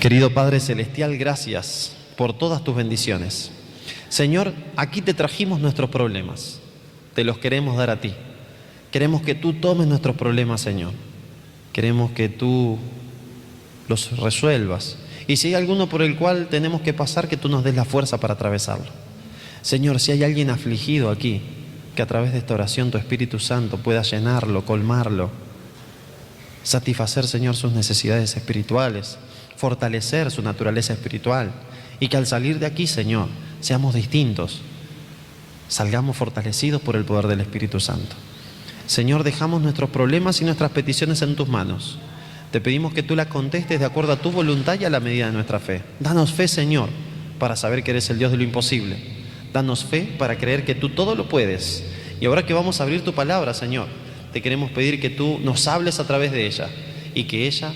Querido Padre Celestial, gracias por todas tus bendiciones. Señor, aquí te trajimos nuestros problemas, te los queremos dar a ti. Queremos que tú tomes nuestros problemas, Señor. Queremos que tú los resuelvas. Y si hay alguno por el cual tenemos que pasar, que tú nos des la fuerza para atravesarlo. Señor, si hay alguien afligido aquí, que a través de esta oración tu Espíritu Santo pueda llenarlo, colmarlo, satisfacer, Señor, sus necesidades espirituales, fortalecer su naturaleza espiritual, y que al salir de aquí, Señor, seamos distintos, salgamos fortalecidos por el poder del Espíritu Santo. Señor, dejamos nuestros problemas y nuestras peticiones en tus manos. Te pedimos que tú las contestes de acuerdo a tu voluntad y a la medida de nuestra fe. Danos fe, Señor, para saber que eres el Dios de lo imposible. Danos fe para creer que tú todo lo puedes. Y ahora que vamos a abrir tu palabra, Señor, te queremos pedir que tú nos hables a través de ella y que ella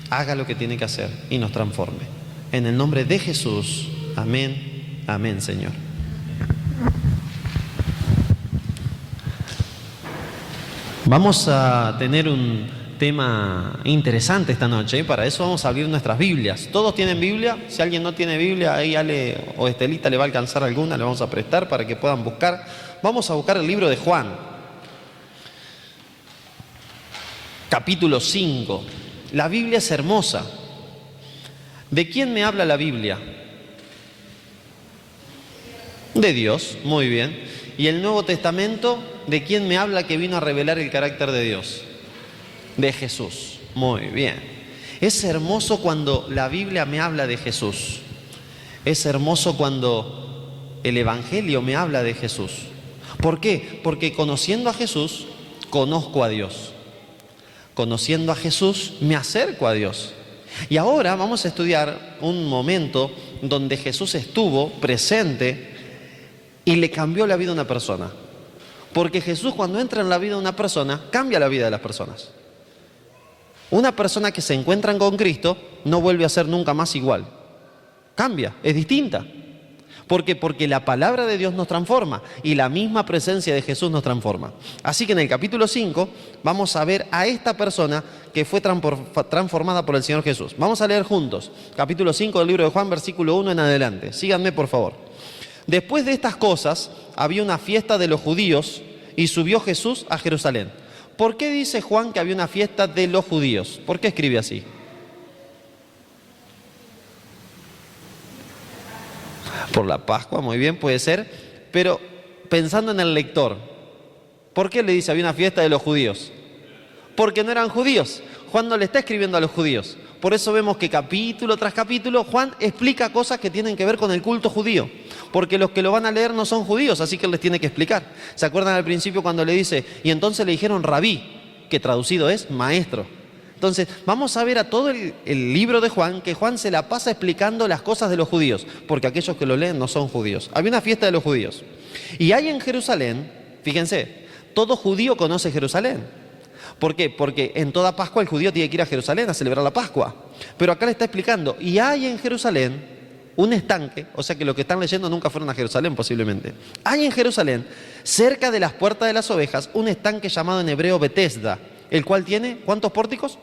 haga lo que tiene que hacer y nos transforme. En el nombre de Jesús, amén, amén, Señor. Vamos a tener un tema interesante esta noche, ¿eh? Para eso vamos a abrir nuestras Biblias. ¿Todos tienen Biblia? Si alguien no tiene Biblia, ahí Ale o Estelita le va a alcanzar alguna, le vamos a prestar para que puedan buscar. Vamos a buscar el libro de Juan, capítulo 5. La Biblia es hermosa. ¿De quién me habla la Biblia? De Dios, muy bien. ¿Y el Nuevo Testamento? ¿De quién me habla que vino a revelar el carácter de Dios? De Jesús, muy bien. Es hermoso cuando la Biblia me habla de Jesús. Es hermoso cuando el Evangelio me habla de Jesús. ¿Por qué? Porque conociendo a Jesús, conozco a Dios. Conociendo a Jesús, me acerco a Dios. Y ahora vamos a estudiar un momento donde Jesús estuvo presente y le cambió la vida a una persona. Porque Jesús, cuando entra en la vida de una persona, cambia la vida de las personas. Una persona que se encuentra con Cristo no vuelve a ser nunca más igual. Cambia, es distinta. ¿Por qué? Porque la palabra de Dios nos transforma y la misma presencia de Jesús nos transforma. Así que en el capítulo 5 vamos a ver a esta persona que fue transformada por el Señor Jesús. Vamos a leer juntos, capítulo 5 del libro de Juan, versículo 1 en adelante. Síganme, por favor. Después de estas cosas, había una fiesta de los judíos y subió Jesús a Jerusalén. ¿Por qué dice Juan que había una fiesta de los judíos? ¿Por qué escribe así? Por la Pascua, muy bien, puede ser, pero pensando en el lector, ¿por qué le dice había una fiesta de los judíos? Porque no eran judíos. Juan no le está escribiendo a los judíos. Por eso vemos que capítulo tras capítulo Juan explica cosas que tienen que ver con el culto judío. Porque los que lo van a leer no son judíos, así que él les tiene que explicar. ¿Se acuerdan al principio cuando le dice, y entonces le dijeron rabí, que traducido es maestro? Entonces, vamos a ver a todo el libro de Juan, que Juan se la pasa explicando las cosas de los judíos, porque aquellos que lo leen no son judíos. Había una fiesta de los judíos. Y hay en Jerusalén, fíjense, todo judío conoce Jerusalén. ¿Por qué? Porque en toda Pascua el judío tiene que ir a Jerusalén a celebrar la Pascua. Pero acá le está explicando, y hay en Jerusalén un estanque, o sea que los que están leyendo nunca fueron a Jerusalén posiblemente. Hay en Jerusalén, cerca de las puertas de las ovejas, un estanque llamado en hebreo Betesda, el cual tiene, ¿cuántos pórticos?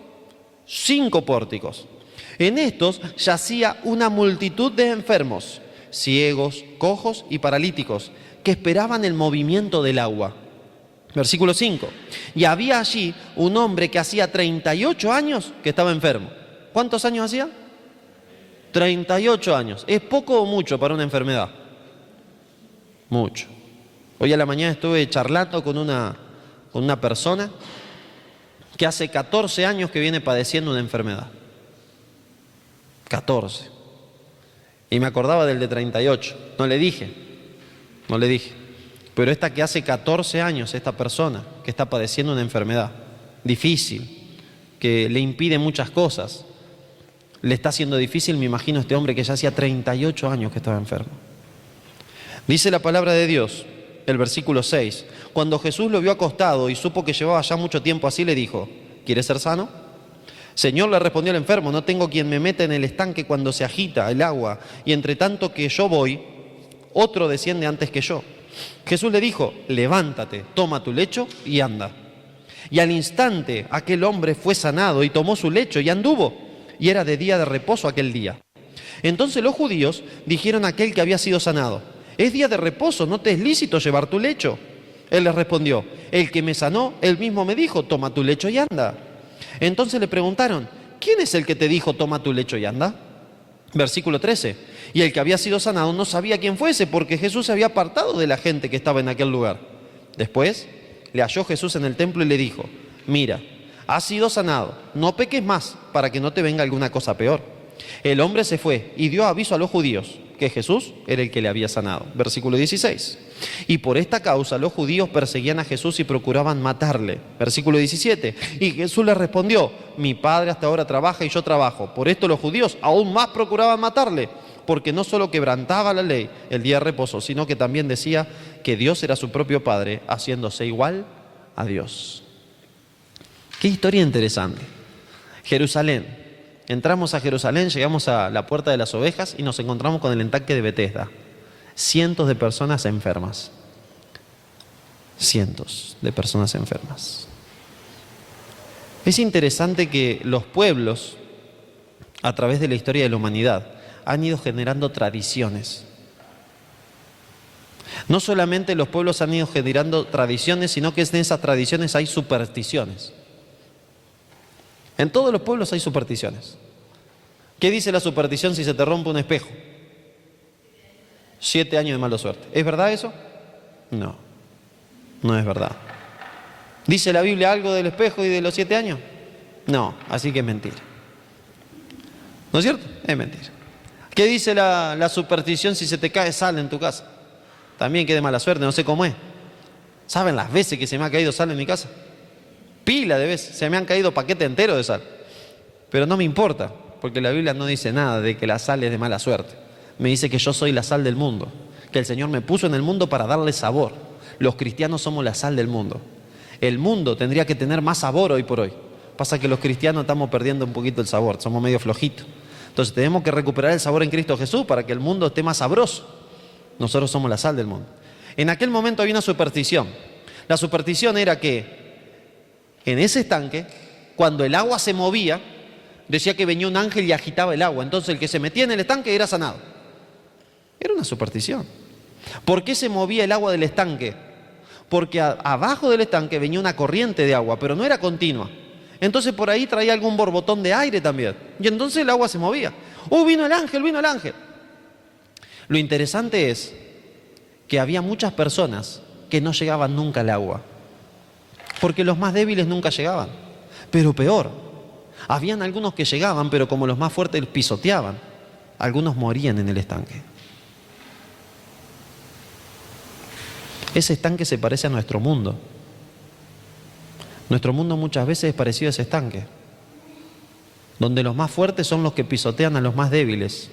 5 pórticos. En estos yacía una multitud de enfermos, ciegos, cojos y paralíticos, que esperaban el movimiento del agua. Versículo 5. Y había allí un hombre que hacía 38 años que estaba enfermo. ¿Cuántos años hacía? 38 años. ¿Es poco o mucho para una enfermedad? Mucho. Hoy a la mañana estuve charlando con una persona que hace 14 años que viene padeciendo una enfermedad. 14. Y me acordaba del de 38. No le dije. Pero esta que hace 14 años, esta persona que está padeciendo una enfermedad difícil, que le impide muchas cosas, le está haciendo difícil, me imagino, este hombre que ya hacía 38 años que estaba enfermo. Dice la palabra de Dios, el versículo 6, cuando Jesús lo vio acostado y supo que llevaba ya mucho tiempo así, le dijo, ¿quieres ser sano? Señor, le respondió el enfermo, no tengo quien me meta en el estanque cuando se agita el agua, y entre tanto que yo voy, otro desciende antes que yo. Jesús le dijo, levántate, toma tu lecho y anda. Y al instante aquel hombre fue sanado y tomó su lecho y anduvo. y era de día de reposo aquel día. Entonces los judíos dijeron a aquel que había sido sanado: es día de reposo, no te es lícito llevar tu lecho. Él les respondió: el que me sanó, él mismo me dijo: toma tu lecho y anda. Entonces le preguntaron: ¿quién es el que te dijo: toma tu lecho y anda? Versículo 13. Y el que había sido sanado no sabía quién fuese, porque Jesús se había apartado de la gente que estaba en aquel lugar. Después le halló Jesús en el templo y le dijo: mira, has sido sanado, no peques más, para que no te venga alguna cosa peor. El hombre se fue y dio aviso a los judíos que Jesús era el que le había sanado. Versículo 16. Y por esta causa los judíos perseguían a Jesús y procuraban matarle. Versículo 17. Y Jesús les respondió: mi Padre hasta ahora trabaja y yo trabajo. Por esto los judíos aún más procuraban matarle, porque no solo quebrantaba la ley el día de reposo, sino que también decía que Dios era su propio Padre, haciéndose igual a Dios. Qué historia interesante. Jerusalén. Entramos a Jerusalén, llegamos a la puerta de las ovejas y nos encontramos con el estanque de Betesda. Cientos de personas enfermas. Cientos de personas enfermas. Es interesante que los pueblos, a través de la historia de la humanidad, han ido generando tradiciones. No solamente los pueblos han ido generando tradiciones, sino que en esas tradiciones hay supersticiones. En todos los pueblos hay supersticiones. ¿Qué dice la superstición si se te rompe un espejo? 7 años de mala suerte. ¿Es verdad eso? No, no es verdad. ¿Dice la Biblia algo del espejo y de los 7 años? No, así que es mentira. ¿No es cierto? Es mentira. ¿Qué dice la superstición si se te cae sal en tu casa? También que de mala suerte, no sé cómo es. ¿Saben las veces que se me ha caído sal en mi casa? Pila de veces, se me han caído paquetes enteros de sal. Pero no me importa, porque la Biblia no dice nada de que la sal es de mala suerte. Me dice que yo soy la sal del mundo, que el Señor me puso en el mundo para darle sabor. Los cristianos somos la sal del mundo. El mundo tendría que tener más sabor hoy por hoy. Pasa que los cristianos estamos perdiendo un poquito el sabor, somos medio flojitos. Entonces tenemos que recuperar el sabor en Cristo Jesús para que el mundo esté más sabroso. Nosotros somos la sal del mundo. En aquel momento había una superstición. La superstición era que en ese estanque, cuando el agua se movía, decía que venía un ángel y agitaba el agua. Entonces el que se metía en el estanque era sanado. Era una superstición. ¿Por qué se movía el agua del estanque? Porque abajo del estanque venía una corriente de agua, pero no era continua. Entonces por ahí traía algún borbotón de aire también. Y entonces el agua se movía. ¡Oh, vino el ángel, vino el ángel! Lo interesante es que había muchas personas que no llegaban nunca al agua. Porque los más débiles nunca llegaban. Pero peor, habían algunos que llegaban, pero como los más fuertes pisoteaban, algunos morían en el estanque. Ese estanque se parece a nuestro mundo. Nuestro mundo muchas veces es parecido a ese estanque, donde los más fuertes son los que pisotean a los más débiles.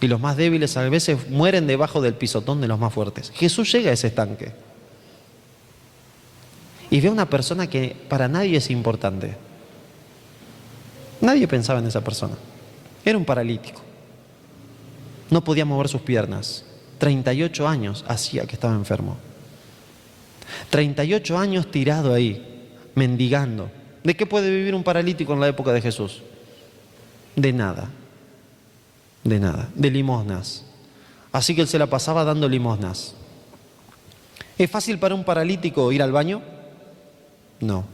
Y los más débiles a veces mueren debajo del pisotón de los más fuertes. Jesús llega a ese estanque y ve a una persona que para nadie es importante. Nadie pensaba en esa persona. Era un paralítico. No podía mover sus piernas. 38 años hacía que estaba enfermo. 38 años tirado ahí, mendigando. ¿De qué puede vivir un paralítico en la época de Jesús? De nada. De nada. De limosnas. Así que él se la pasaba dando limosnas. ¿Es fácil para un paralítico ir al baño? No.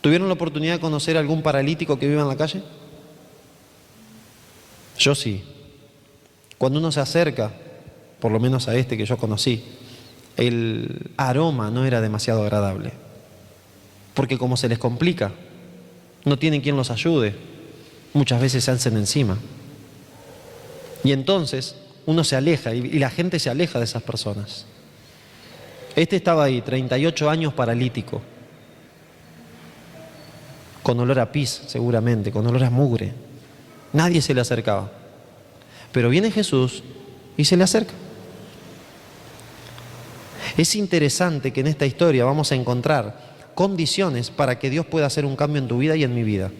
¿Tuvieron la oportunidad de conocer a algún paralítico que vive en la calle? Yo sí. Cuando uno se acerca, por lo menos a este que yo conocí, el aroma no era demasiado agradable. Porque como se les complica, no tienen quien los ayude, muchas veces se alzan encima. Y entonces uno se aleja y la gente se aleja de esas personas. Este estaba ahí, 38 años paralítico, con olor a pis seguramente, con olor a mugre. Nadie se le acercaba. Pero viene Jesús y se le acerca. Es interesante que en esta historia vamos a encontrar condiciones para que Dios pueda hacer un cambio en tu vida y en mi vida.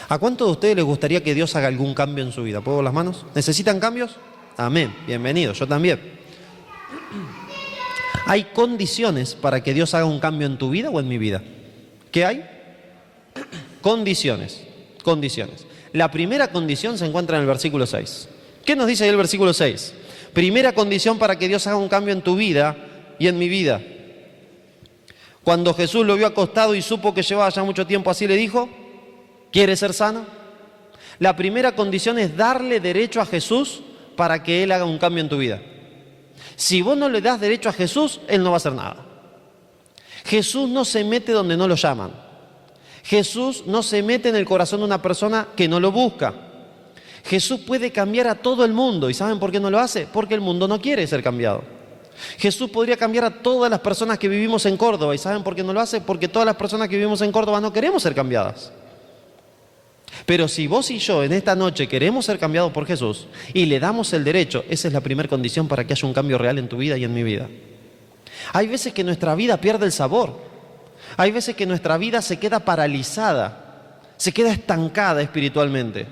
¿A cuántos de ustedes les gustaría que Dios haga algún cambio en su vida? ¿Puedo ver las manos? ¿Necesitan cambios? Amén. Bienvenidos, yo también. ¿Hay condiciones para que Dios haga un cambio en tu vida o en mi vida? ¿Qué hay? Condiciones. condiciones. La primera condición se encuentra en el versículo 6. ¿Qué nos dice ahí el versículo 6? Primera condición para que Dios haga un cambio en tu vida y en mi vida. Cuando Jesús lo vio acostado y supo que llevaba ya mucho tiempo así, le dijo: ¿quieres ser sano? La primera condición es darle derecho a Jesús para que Él haga un cambio en tu vida. Si vos no le das derecho a Jesús, Él no va a hacer nada. Jesús no se mete donde no lo llaman. Jesús no se mete en el corazón de una persona que no lo busca. Jesús puede cambiar a todo el mundo. ¿Y saben por qué no lo hace? Porque el mundo no quiere ser cambiado. Jesús podría cambiar a todas las personas que vivimos en Córdoba. ¿Y saben por qué no lo hace? Porque todas las personas que vivimos en Córdoba no queremos ser cambiadas. Pero si vos y yo en esta noche queremos ser cambiados por Jesús y le damos el derecho, esa es la primera condición para que haya un cambio real en tu vida y en mi vida. Hay veces que nuestra vida pierde el sabor. Hay veces que nuestra vida se queda paralizada, se queda estancada espiritualmente.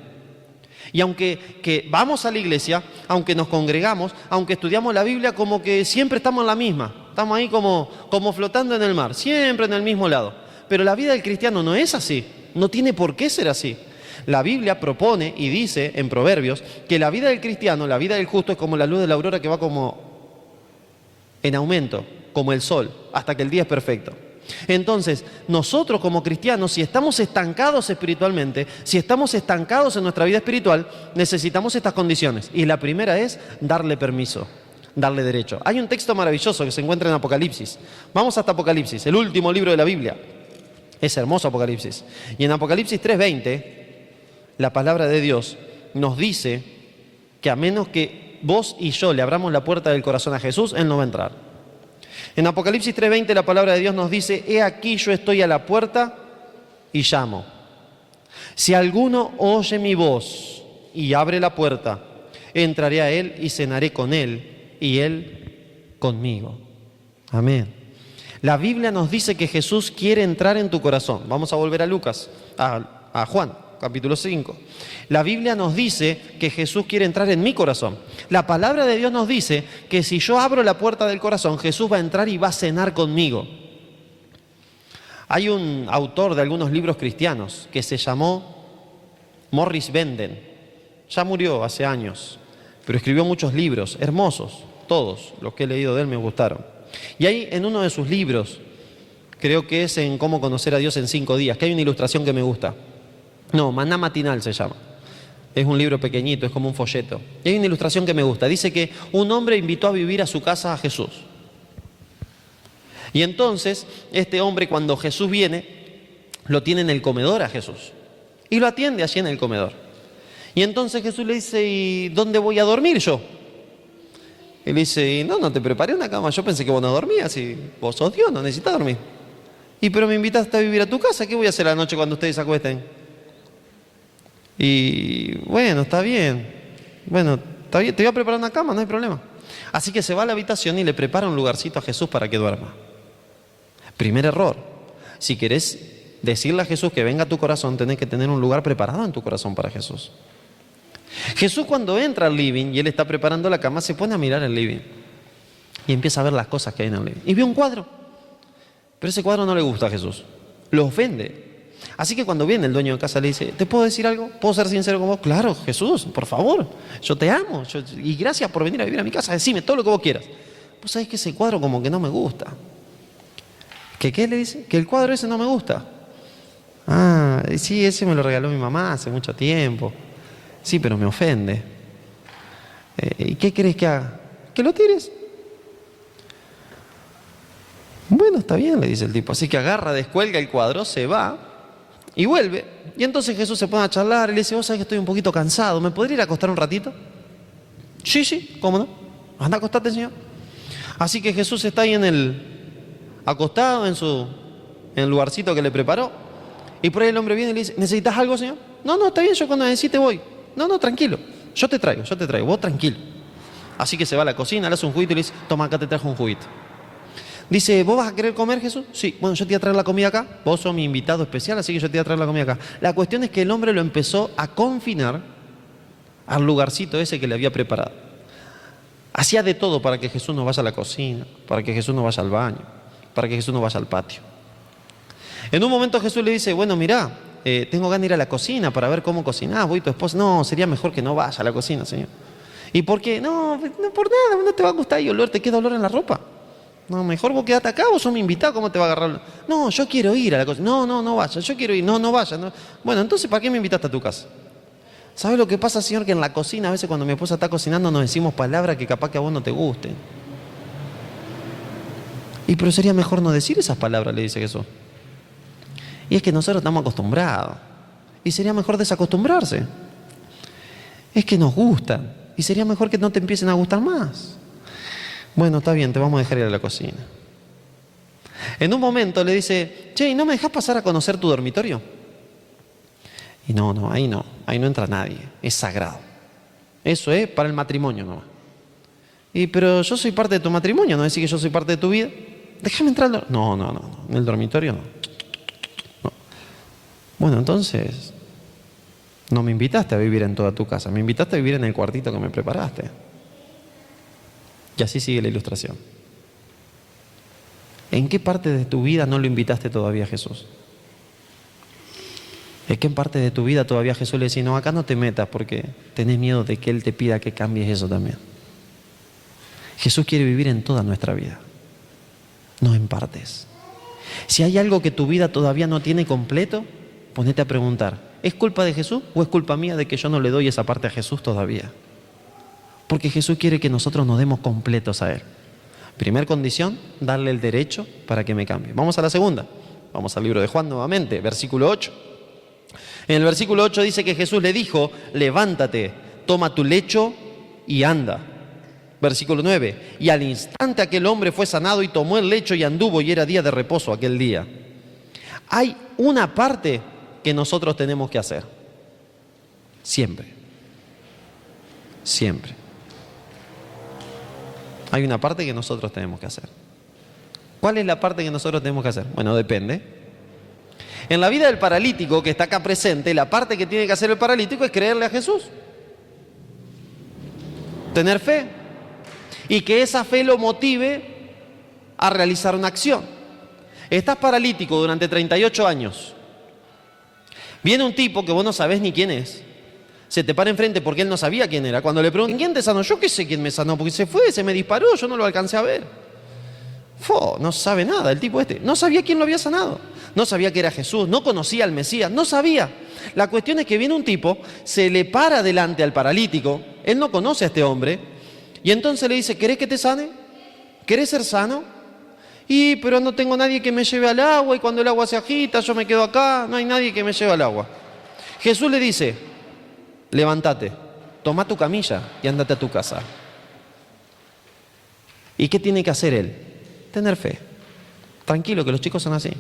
Y aunque vamos a la iglesia, aunque nos congregamos, aunque estudiamos la Biblia, como que siempre estamos en la misma. Estamos ahí como flotando en el mar, siempre en el mismo lado. Pero la vida del cristiano no es así, no tiene por qué ser así. La Biblia propone y dice en Proverbios que la vida del cristiano, la vida del justo, es como la luz de la aurora que va como en aumento, como el sol, hasta que el día es perfecto. Entonces, nosotros como cristianos, si estamos estancados espiritualmente, si estamos estancados en nuestra vida espiritual, necesitamos estas condiciones. Y la primera es darle permiso, darle derecho. Hay un texto maravilloso que se encuentra en Apocalipsis. Vamos hasta Apocalipsis, el último libro de la Biblia. Es hermoso Apocalipsis. Y en Apocalipsis 3:20, la palabra de Dios nos dice que a menos que vos y yo le abramos la puerta del corazón a Jesús, Él no va a entrar. En Apocalipsis 3:20 la palabra de Dios nos dice: he aquí yo estoy a la puerta y llamo. Si alguno oye mi voz y abre la puerta, entraré a él y cenaré con él y él conmigo. Amén. La Biblia nos dice que Jesús quiere entrar en tu corazón. Vamos a volver a Lucas, a Juan, capítulo 5. La Biblia nos dice que Jesús quiere entrar en mi corazón. La palabra de Dios nos dice que si yo abro la puerta del corazón, Jesús va a entrar y va a cenar conmigo. Hay un autor de algunos libros cristianos que se llamó Morris Benden. Ya murió hace años, pero escribió muchos libros hermosos. Todos los que he leído de él me gustaron. Y ahí en uno de sus libros, creo que es en Cómo conocer a Dios en 5 días, que hay una ilustración que me gusta. No, Maná Matinal se llama. Es un libro pequeñito, es como un folleto. Y hay una ilustración que me gusta. Dice que un hombre invitó a vivir a su casa a Jesús. Y entonces, este hombre, cuando Jesús viene, lo tiene en el comedor a Jesús. Y lo atiende allí en el comedor. Y entonces Jesús le dice: ¿y dónde voy a dormir yo? Él dice: no te preparé una cama. Yo pensé que vos no dormías y vos sos Dios, no necesitas dormir. Y pero me invitaste a vivir a tu casa. ¿Qué voy a hacer la noche cuando ustedes se acuesten? Y bueno, está bien. Bueno, está bien, te voy a preparar una cama, no hay problema. Así que se va a la habitación y le prepara un lugarcito a Jesús para que duerma. Primer error. Si querés decirle a Jesús que venga a tu corazón, tenés que tener un lugar preparado en tu corazón para Jesús. Jesús, cuando entra al living y él está preparando la cama, se pone a mirar el living y empieza a ver las cosas que hay en el living. Y ve un cuadro, pero ese cuadro no le gusta a Jesús, lo ofende. Así que cuando viene el dueño de casa le dice: ¿te puedo decir algo? ¿Puedo ser sincero con vos? Claro, Jesús, por favor, yo te amo y gracias por venir a vivir a mi casa, decime todo lo que vos quieras. Vos sabés que ese cuadro como que no me gusta. ¿Qué le dice? Que el cuadro ese no me gusta. Ah, sí, ese me lo regaló mi mamá hace mucho tiempo. Sí, pero me ofende. ¿Y qué querés que haga? Que lo tires. Bueno, está bien, le dice el tipo. Así que agarra, descuelga el cuadro, se va y vuelve. Y entonces Jesús se pone a charlar y le dice: vos sabés que estoy un poquito cansado, ¿me podría ir a acostar un ratito? Sí, ¿cómo no? Anda, acostate, señor. Así que Jesús está ahí acostado en el lugarcito que le preparó. Y por ahí el hombre viene y le dice: ¿necesitas algo, señor? No, está bien, yo cuando necesite voy. No, tranquilo, yo te traigo, vos tranquilo. Así que se va a la cocina, le hace un juguito y le dice: toma, acá te trajo un juguito. Dice: ¿vos vas a querer comer, Jesús? Sí, bueno, yo te voy a traer la comida acá. Vos sos mi invitado especial, así que yo te voy a traer la comida acá. La cuestión es que el hombre lo empezó a confinar al lugarcito ese que le había preparado. Hacía de todo para que Jesús no vaya a la cocina, para que Jesús no vaya al baño, para que Jesús no vaya al patio. En un momento Jesús le dice: bueno, mirá, tengo ganas de ir a la cocina para ver cómo cocinás, voy tu esposa. No, sería mejor que no vaya a la cocina, Señor. ¿Y por qué? No, no por nada, no te va a gustar y olor, te queda olor en la ropa. No, mejor vos quedate acá, vos sos mi invitado, ¿cómo te va a agarrar? No, yo quiero ir a la cocina. No, no vaya, yo quiero ir. No, no vaya. No. Bueno, entonces, ¿para qué me invitaste a tu casa? ¿Sabes lo que pasa, Señor? Que en la cocina, a veces cuando mi esposa está cocinando, nos decimos palabras que capaz que a vos no te gusten. Y pero sería mejor no decir esas palabras, le dice Jesús. Y es que nosotros estamos acostumbrados. Y sería mejor desacostumbrarse. Es que nos gustan. Y sería mejor que no te empiecen a gustar más. Bueno, está bien, te vamos a dejar ir a la cocina. En un momento le dice, che, ¿y no me dejas pasar a conocer tu dormitorio? Y no, ahí no entra nadie, es sagrado. Eso es para el matrimonio nomás. Y pero yo soy parte de tu matrimonio, ¿no decís que yo soy parte de tu vida? Déjame entrar al dormitorio. No, en el dormitorio no. Bueno, entonces, no me invitaste a vivir en toda tu casa, me invitaste a vivir en el cuartito que me preparaste. Y así sigue la ilustración. ¿En qué parte de tu vida no lo invitaste todavía a Jesús? ¿En qué parte de tu vida todavía Jesús le dice, no, acá no te metas porque tenés miedo de que Él te pida que cambies eso también? Jesús quiere vivir en toda nuestra vida, no en partes. Si hay algo que tu vida todavía no tiene completo, ponete a preguntar, ¿es culpa de Jesús o es culpa mía de que yo no le doy esa parte a Jesús todavía? Porque Jesús quiere que nosotros nos demos completos a Él. Primer condición, darle el derecho para que me cambie. Vamos a la segunda. Vamos al libro de Juan nuevamente, versículo 8. En el versículo 8 dice que Jesús le dijo, levántate, toma tu lecho y anda. Versículo 9. Y al instante aquel hombre fue sanado y tomó el lecho y anduvo, y era día de reposo aquel día. Hay una parte que nosotros tenemos que hacer. Siempre. Siempre. Hay una parte que nosotros tenemos que hacer. ¿Cuál es la parte que nosotros tenemos que hacer? Bueno, depende. En la vida del paralítico que está acá presente, la parte que tiene que hacer el paralítico es creerle a Jesús. Tener fe. Y que esa fe lo motive a realizar una acción. Estás paralítico durante 38 años. Viene un tipo que vos no sabés ni quién es. Se te para enfrente porque él no sabía quién era. Cuando le preguntan, ¿quién te sanó? Yo qué sé quién me sanó, porque se fue, se me disparó, yo no lo alcancé a ver. No sabe nada el tipo este. No sabía quién lo había sanado. No sabía que era Jesús, no conocía al Mesías, no sabía. La cuestión es que viene un tipo, se le para delante al paralítico, él no conoce a este hombre, y entonces le dice, ¿querés que te sane? ¿Querés ser sano? Pero no tengo nadie que me lleve al agua, y cuando el agua se agita, yo me quedo acá, no hay nadie que me lleve al agua. Jesús le dice, levántate, toma tu camilla y ándate a tu casa. ¿Y qué tiene que hacer él? Tener fe. Tranquilo, que los chicos son así.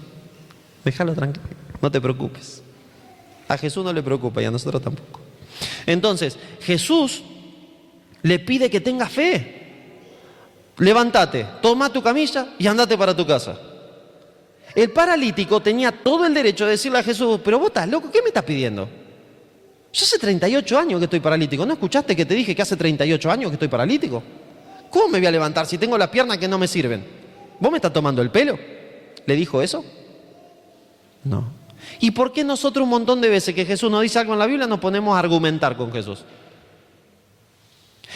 Déjalo tranquilo, no te preocupes. A Jesús no le preocupa y a nosotros tampoco. Entonces, Jesús le pide que tenga fe. Levántate, toma tu camilla y ándate para tu casa. El paralítico tenía todo el derecho de decirle a Jesús, pero vos estás loco, ¿qué me estás pidiendo? Yo hace 38 años que estoy paralítico. ¿No escuchaste que te dije que hace 38 años que estoy paralítico? ¿Cómo me voy a levantar si tengo las piernas que no me sirven? ¿Vos me estás tomando el pelo? ¿Le dijo eso? No. ¿Y por qué nosotros un montón de veces que Jesús nos dice algo en la Biblia nos ponemos a argumentar con Jesús?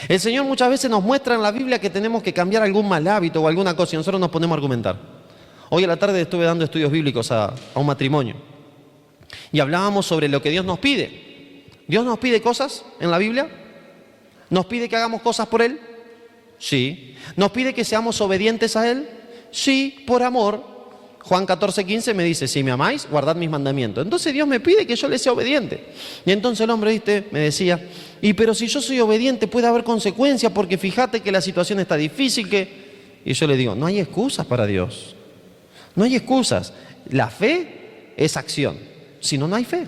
El Señor muchas veces nos muestra en la Biblia que tenemos que cambiar algún mal hábito o alguna cosa y nosotros nos ponemos a argumentar. Hoy a la tarde estuve dando estudios bíblicos a un matrimonio y hablábamos sobre lo que Dios nos pide. ¿Dios nos pide cosas en la Biblia? ¿Nos pide que hagamos cosas por Él? Sí. ¿Nos pide que seamos obedientes a Él? Sí, por amor. Juan 14:15 me dice, si me amáis, guardad mis mandamientos. Entonces Dios me pide que yo le sea obediente. Y entonces el hombre, me decía, pero si yo soy obediente puede haber consecuencias porque fíjate que la situación está difícil. Y yo le digo, no hay excusas para Dios. No hay excusas. La fe es acción. Si no, no hay fe.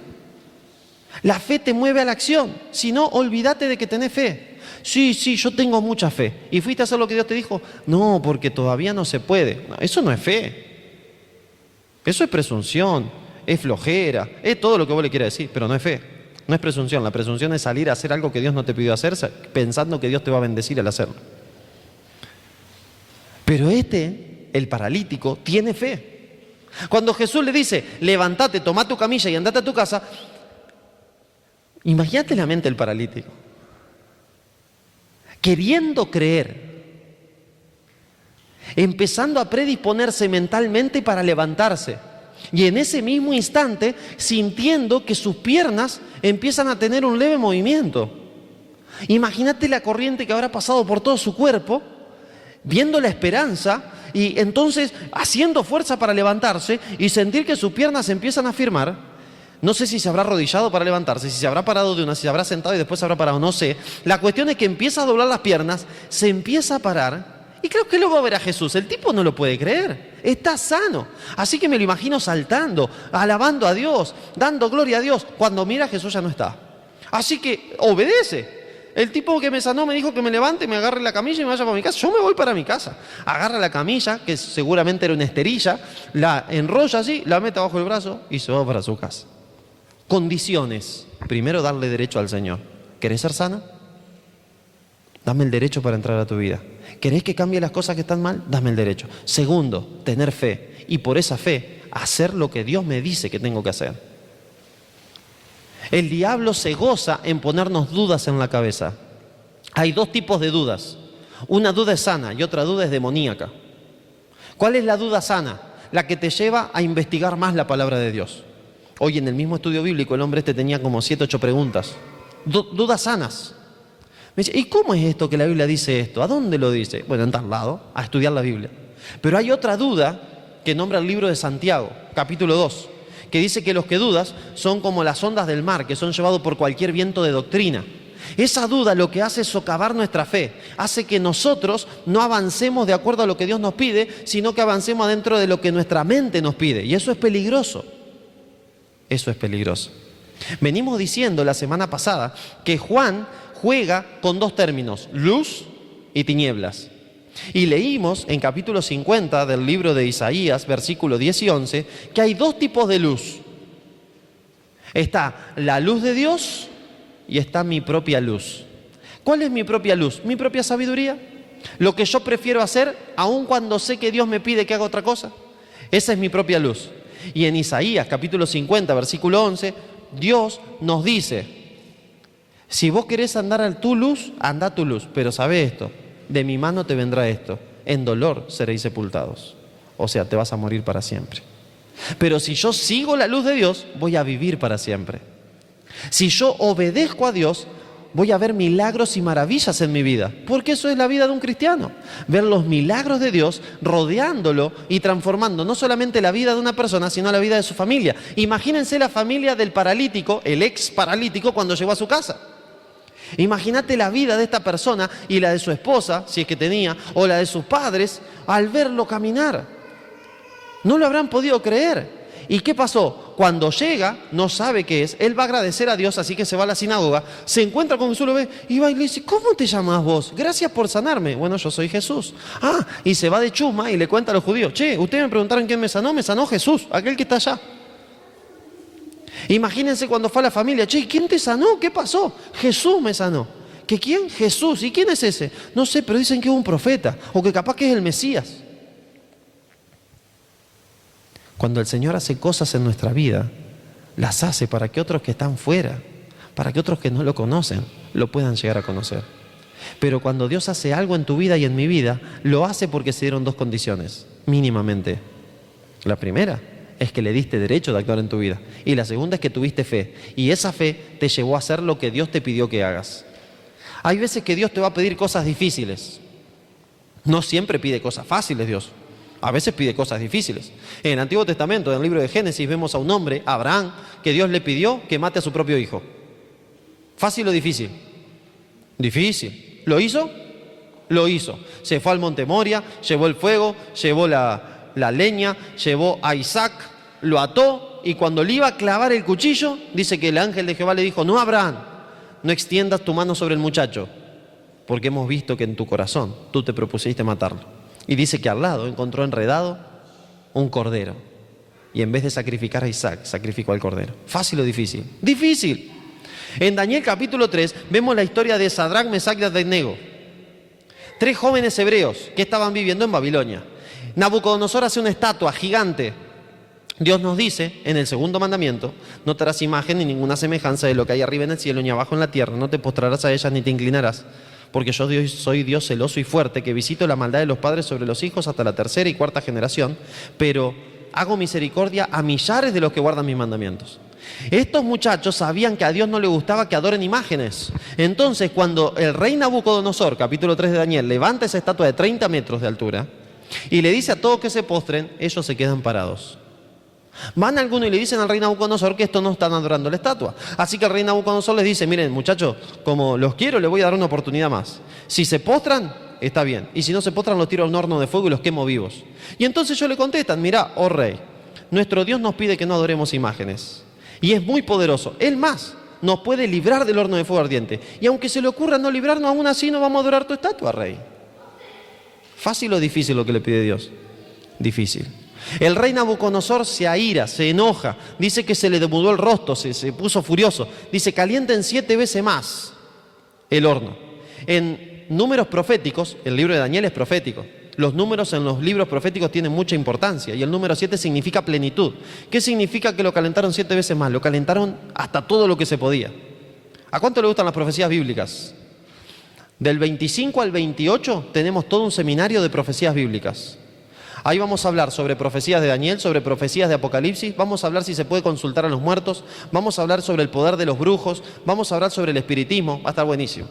La fe te mueve a la acción. Si no, olvídate de que tenés fe. Sí, yo tengo mucha fe. ¿Y fuiste a hacer lo que Dios te dijo? No, porque todavía no se puede. No, eso no es fe. Eso es presunción, es flojera, es todo lo que vos le quieras decir, pero no es fe, no es presunción. La presunción es salir a hacer algo que Dios no te pidió hacer pensando que Dios te va a bendecir al hacerlo. Pero el paralítico, tiene fe. Cuando Jesús le dice, levántate, toma tu camilla y andate a tu casa, imagínate la mente del paralítico. Queriendo creer, empezando a predisponerse mentalmente para levantarse. Y en ese mismo instante, sintiendo que sus piernas empiezan a tener un leve movimiento. Imagínate la corriente que habrá pasado por todo su cuerpo, viendo la esperanza y entonces haciendo fuerza para levantarse y sentir que sus piernas se empiezan a firmar. No sé si se habrá arrodillado para levantarse, si se habrá parado de una, si se habrá sentado y después se habrá parado, no sé. La cuestión es que empieza a doblar las piernas, se empieza a parar y creo que luego va a ver a Jesús. El tipo no lo puede creer, está sano. Así que me lo imagino saltando, alabando a Dios, dando gloria a Dios. Cuando mira a Jesús ya no está. Así que obedece. El tipo que me sanó me dijo que me levante, me agarre la camilla y me vaya para mi casa. Yo me voy para mi casa. Agarra la camilla, que seguramente era una esterilla, la enrolla así, la mete bajo el brazo y se va para su casa. Condiciones. Primero, darle derecho al Señor. ¿Querés ser sana? Dame el derecho para entrar a tu vida. ¿Querés que cambie las cosas que están mal? Dame el derecho. Segundo, tener fe. Y por esa fe, hacer lo que Dios me dice que tengo que hacer. El diablo se goza en ponernos dudas en la cabeza. Hay dos tipos de dudas. Una duda es sana y otra duda es demoníaca. ¿Cuál es la duda sana? La que te lleva a investigar más la palabra de Dios. Hoy en el mismo estudio bíblico el hombre tenía como 7, 8 preguntas. Dudas sanas. Me dice, ¿y cómo es esto que la Biblia dice esto? ¿A dónde lo dice? Bueno, en tal lado, a estudiar la Biblia. Pero hay otra duda que nombra el libro de Santiago, capítulo 2, que dice que los que dudas son como las ondas del mar, que son llevados por cualquier viento de doctrina. Esa duda lo que hace es socavar nuestra fe, hace que nosotros no avancemos de acuerdo a lo que Dios nos pide, sino que avancemos adentro de lo que nuestra mente nos pide. Y eso es peligroso. Eso es peligroso. Venimos diciendo la semana pasada que Juan juega con dos términos, luz y tinieblas. Y leímos en capítulo 50 del libro de Isaías, versículos 10 y 11, que hay dos tipos de luz. Está la luz de Dios y está mi propia luz. ¿Cuál es mi propia luz? Mi propia sabiduría. Lo que yo prefiero hacer, aun cuando sé que Dios me pide que haga otra cosa. Esa es mi propia luz. Y en Isaías, capítulo 50, versículo 11, Dios nos dice, si vos querés andar a tu luz, anda a tu luz, pero sabe esto, de mi mano te vendrá esto, en dolor seréis sepultados. O sea, te vas a morir para siempre. Pero si yo sigo la luz de Dios, voy a vivir para siempre. Si yo obedezco a Dios, voy a ver milagros y maravillas en mi vida, porque eso es la vida de un cristiano, ver los milagros de Dios rodeándolo y transformando no solamente la vida de una persona, sino la vida de su familia. Imagínense la familia del paralítico, el ex paralítico, cuando llegó a su casa. Imagínate la vida de esta persona y la de su esposa, si es que tenía, o la de sus padres, al verlo caminar. No lo habrán podido creer. ¿Y qué pasó? Cuando llega, no sabe qué es, él va a agradecer a Dios, así que se va a la sinagoga, se encuentra con Jesús, lo ve, y va y le dice, ¿cómo te llamas vos? Gracias por sanarme. Bueno, yo soy Jesús. Ah, y se va de chusma y le cuenta a los judíos, che, ustedes me preguntaron quién me sanó Jesús, aquel que está allá. Imagínense cuando fue a la familia, che, ¿quién te sanó? ¿Qué pasó? Jesús me sanó. ¿Que quién? Jesús. ¿Y quién es ese? No sé, pero dicen que es un profeta, o que capaz que es el Mesías. Cuando el Señor hace cosas en nuestra vida, las hace para que otros que están fuera, para que otros que no lo conocen, lo puedan llegar a conocer. Pero cuando Dios hace algo en tu vida y en mi vida, lo hace porque se dieron dos condiciones, mínimamente. La primera es que le diste derecho de actuar en tu vida. Y la segunda es que tuviste fe. Y esa fe te llevó a hacer lo que Dios te pidió que hagas. Hay veces que Dios te va a pedir cosas difíciles. No siempre pide cosas fáciles Dios. A veces pide cosas difíciles. En el Antiguo Testamento, en el libro de Génesis, vemos a un hombre, Abraham, que Dios le pidió que mate a su propio hijo. ¿Fácil o difícil? Difícil. ¿Lo hizo? Lo hizo. Se fue al monte Moria, llevó el fuego, llevó la leña, llevó a Isaac, lo ató y cuando le iba a clavar el cuchillo, dice que el ángel de Jehová le dijo, no, Abraham, no extiendas tu mano sobre el muchacho, porque hemos visto que en tu corazón tú te propusiste matarlo. Y dice que al lado encontró enredado un cordero. Y en vez de sacrificar a Isaac, sacrificó al cordero. ¿Fácil o difícil? ¡Difícil! En Daniel capítulo 3 vemos la historia de Sadrac, Mesac y Abednego. 3 jóvenes hebreos que estaban viviendo en Babilonia. Nabucodonosor hace una estatua gigante Dios nos dice en el segundo mandamiento: no te harás imagen ni ninguna semejanza de lo que hay arriba en el cielo ni abajo en la tierra, no te postrarás a ellas ni te inclinarás, porque yo soy Dios celoso y fuerte, que visito la maldad de los padres sobre los hijos hasta la tercera y cuarta generación, pero hago misericordia a millares de los que guardan mis mandamientos. Estos muchachos sabían que a Dios no le gustaba que adoren imágenes. Entonces, cuando el rey Nabucodonosor, capítulo 3 de Daniel, levanta esa estatua de 30 metros de altura y le dice a todos que se postren, ellos se quedan parados. Van algunos y le dicen al rey Nabucodonosor que estos no están adorando la estatua. Así que el rey Nabucodonosor les dice: miren, muchachos, como los quiero, les voy a dar una oportunidad más. Si se postran, está bien. Y si no se postran, los tiro a un horno de fuego y los quemo vivos. Y entonces ellos le contestan: mirá, oh rey, nuestro Dios nos pide que no adoremos imágenes. Y es muy poderoso. Él más nos puede librar del horno de fuego ardiente. Y aunque se le ocurra no librarnos, aún así no vamos a adorar tu estatua, rey. ¿Fácil o difícil lo que le pide Dios? Difícil. El rey Nabucodonosor se aira, se enoja, dice que se le demudó el rostro, se puso furioso. Dice: calienten 7 veces más el horno. En números proféticos, el libro de Daniel es profético. Los números en los libros proféticos tienen mucha importancia y el número 7 significa plenitud. ¿Qué significa que lo calentaron 7 veces más? Lo calentaron hasta todo lo que se podía. ¿A cuánto le gustan las profecías bíblicas? Del 25 al 28 tenemos todo un seminario de profecías bíblicas. Ahí vamos a hablar sobre profecías de Daniel, sobre profecías de Apocalipsis, vamos a hablar si se puede consultar a los muertos, vamos a hablar sobre el poder de los brujos, vamos a hablar sobre el espiritismo, va a estar buenísimo.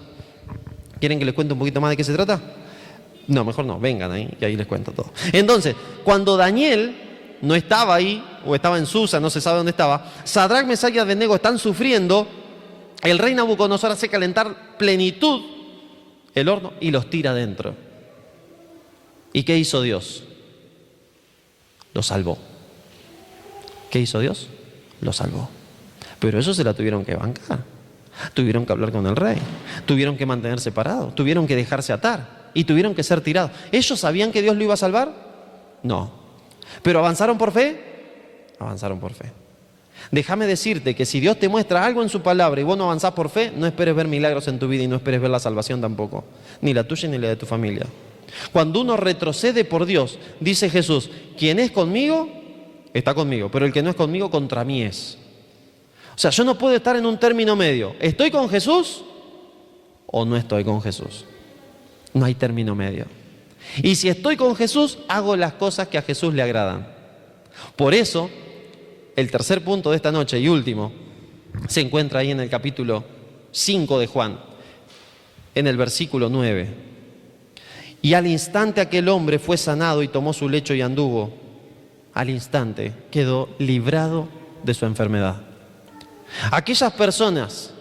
¿Quieren que les cuente un poquito más de qué se trata? No, mejor no, vengan ahí y ahí les cuento todo. Entonces, cuando Daniel no estaba ahí, o estaba en Susa, no se sabe dónde estaba, Sadrac, Mesach y Abednego están sufriendo, el rey Nabucodonosor hace calentar plenitud el horno y los tira adentro. ¿Y qué hizo Dios? Lo salvó. ¿Qué hizo Dios? Lo salvó. Pero eso se la tuvieron que bancar. Tuvieron que hablar con el rey. Tuvieron que mantener separados. Tuvieron que dejarse atar. Y tuvieron que ser tirados. ¿Ellos sabían que Dios lo iba a salvar? No. ¿Pero avanzaron por fe? Avanzaron por fe. Déjame decirte que si Dios te muestra algo en su palabra y vos no avanzás por fe, no esperes ver milagros en tu vida y no esperes ver la salvación tampoco. Ni la tuya ni la de tu familia. Cuando uno retrocede por Dios, dice Jesús: quien es conmigo, está conmigo, pero el que no es conmigo, contra mí es. O sea, yo no puedo estar en un término medio. ¿Estoy con Jesús o no estoy con Jesús? No hay término medio. Y si estoy con Jesús, hago las cosas que a Jesús le agradan. Por eso, el tercer punto de esta noche y último, se encuentra ahí en el capítulo 5 de Juan, en el versículo 9. Y al instante aquel hombre fue sanado y tomó su lecho y anduvo. Al instante quedó librado de su enfermedad. Aquellas personas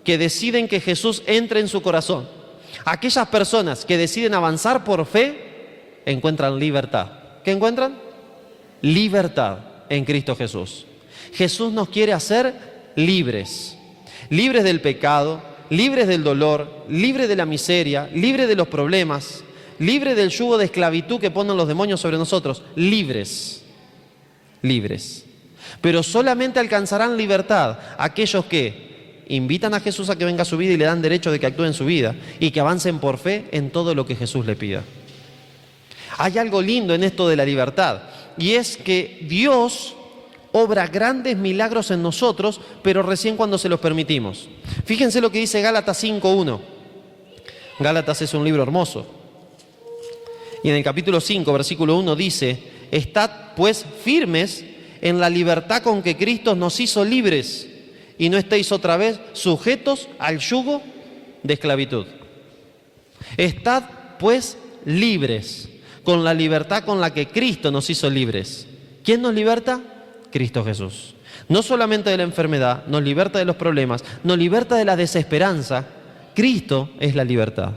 que deciden que Jesús entre en su corazón, aquellas personas que deciden avanzar por fe, encuentran libertad. ¿Qué encuentran? Libertad en Cristo Jesús. Jesús nos quiere hacer libres. Libres del pecado, libres del dolor, libres de la miseria, libres de los problemas, libres del yugo de esclavitud que ponen los demonios sobre nosotros. Libres. Libres. Pero solamente alcanzarán libertad aquellos que invitan a Jesús a que venga a su vida y le dan derecho de que actúe en su vida y que avancen por fe en todo lo que Jesús le pida. Hay algo lindo en esto de la libertad y es que Dios obra grandes milagros en nosotros, pero recién cuando se los permitimos. Fíjense lo que dice Gálatas 5:1. Gálatas es un libro hermoso. Y en el capítulo 5, versículo 1 dice: estad pues firmes en la libertad con que Cristo nos hizo libres, y no estéis otra vez sujetos al yugo de esclavitud. Estad pues libres, con la libertad con la que Cristo nos hizo libres. ¿Quién nos liberta? Cristo Jesús. No solamente de la enfermedad, nos liberta de los problemas, nos liberta de la desesperanza. Cristo es la libertad.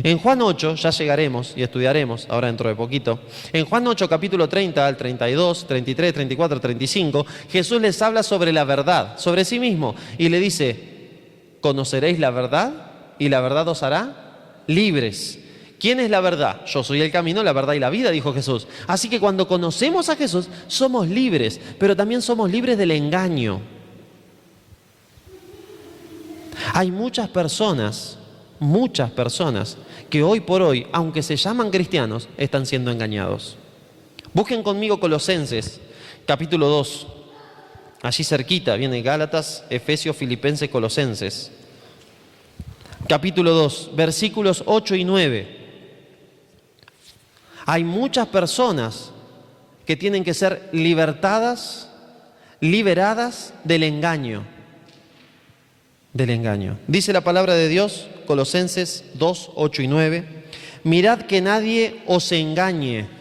En Juan 8, ya llegaremos y estudiaremos ahora dentro de poquito, en Juan 8 capítulo 30 al 32, 33, 34, 35, Jesús les habla sobre la verdad, sobre sí mismo, y le dice: conoceréis la verdad y la verdad os hará libres. ¿Quién es la verdad? Yo soy el camino, la verdad y la vida, dijo Jesús. Así que cuando conocemos a Jesús, somos libres, pero también somos libres del engaño. Hay muchas personas que hoy por hoy, aunque se llaman cristianos, están siendo engañados. Busquen conmigo Colosenses, capítulo 2. Allí cerquita viene Gálatas, Efesios, Filipenses, Colosenses. Capítulo 2, versículos 8 y 9. Hay muchas personas que tienen que ser liberadas del engaño. Del engaño. Dice la palabra de Dios, Colosenses 2, 8 y 9. Mirad que nadie os engañe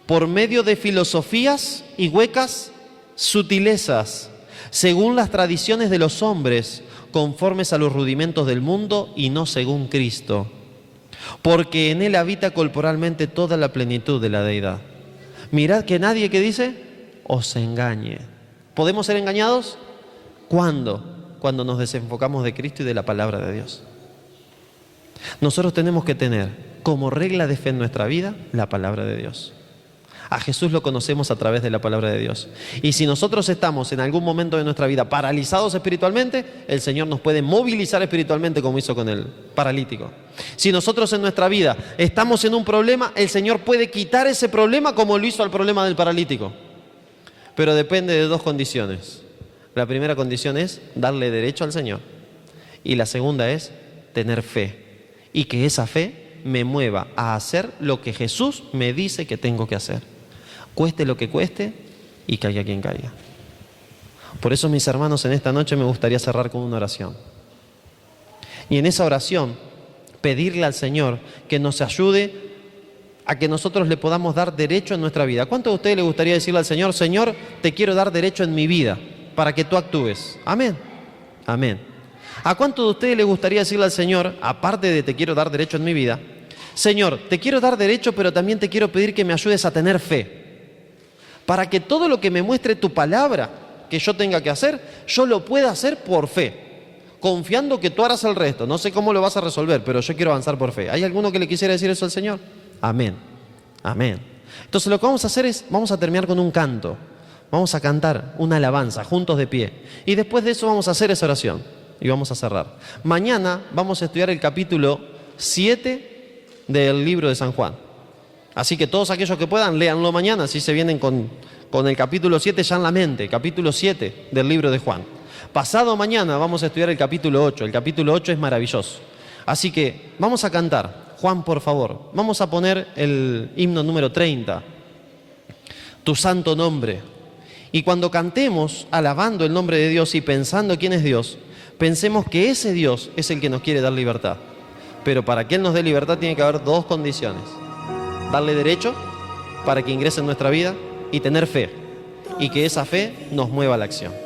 por medio de filosofías y huecas sutilezas, según las tradiciones de los hombres, conformes a los rudimentos del mundo y no según Cristo. Porque en él habita corporalmente toda la plenitud de la deidad. Mirad que nadie, ¿qué dice? Os engañe. ¿Podemos ser engañados? ¿Cuándo? Cuando nos desenfocamos de Cristo y de la palabra de Dios. Nosotros tenemos que tener como regla de fe en nuestra vida la palabra de Dios. A Jesús lo conocemos a través de la palabra de Dios. Y si nosotros estamos en algún momento de nuestra vida paralizados espiritualmente, el Señor nos puede movilizar espiritualmente como hizo con el paralítico. Si nosotros en nuestra vida estamos en un problema, el Señor puede quitar ese problema como lo hizo al problema del paralítico. Pero depende de dos condiciones. La primera condición es darle derecho al Señor. Y la segunda es tener fe. Y que esa fe me mueva a hacer lo que Jesús me dice que tengo que hacer. Cueste lo que cueste y caiga quien caiga. Por eso, mis hermanos, en esta noche me gustaría cerrar con una oración. Y en esa oración, pedirle al Señor que nos ayude a que nosotros le podamos dar derecho en nuestra vida. ¿Cuánto de ustedes le gustaría decirle al Señor, Señor, te quiero dar derecho en mi vida para que tú actúes? Amén. Amén. ¿A cuánto de ustedes le gustaría decirle al Señor, aparte de te quiero dar derecho en mi vida, Señor, te quiero dar derecho, pero también te quiero pedir que me ayudes a tener fe? Para que todo lo que me muestre tu palabra que yo tenga que hacer, yo lo pueda hacer por fe, confiando que tú harás el resto. No sé cómo lo vas a resolver, pero yo quiero avanzar por fe. ¿Hay alguno que le quisiera decir eso al Señor? Amén. Amén. Entonces lo que vamos a hacer es, vamos a terminar con un canto. Vamos a cantar una alabanza, juntos de pie. Y después de eso vamos a hacer esa oración. Y vamos a cerrar. Mañana vamos a estudiar el capítulo 7 del libro de San Juan. Así que todos aquellos que puedan, léanlo mañana, así se vienen con el capítulo 7 ya en la mente, capítulo 7 del libro de Juan. Pasado mañana vamos a estudiar el capítulo 8, el capítulo 8 es maravilloso. Así que vamos a cantar. Juan, por favor, vamos a poner el himno número 30, tu santo nombre. Y cuando cantemos alabando el nombre de Dios y pensando quién es Dios, pensemos que ese Dios es el que nos quiere dar libertad. Pero para que Él nos dé libertad tiene que haber dos condiciones. Darle derecho para que ingrese en nuestra vida y tener fe. Y que esa fe nos mueva a la acción.